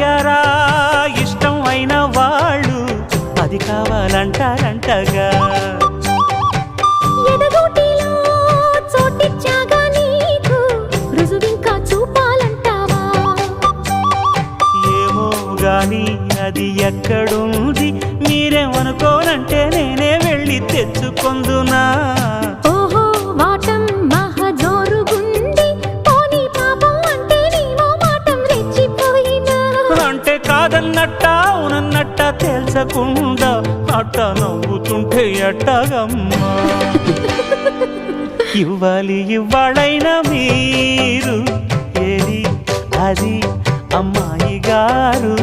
అయ్యారా ఇష్టం అయిన వాళ్ళు అది కావాలంటారంటగా ఏమో గాని అది ఎక్కడుంది మీరేమనుకోనంటే నేనే వెళ్ళి తెచ్చుకొందునా ఓహో వాటం మహా జోరుగుంది పోనీ పాపం అంటే నీవో మాటం రెచ్చిపోయినా అంటే కాదన్నట్ట అవునన్నట్ట తెలుసకుండా అట్ట నవ్వుతుంటే ఎట్టగమ్మా ఇవ్వాలి ఇవ్వాళైనా మీరు ఏది అది అమ్మాయి గారు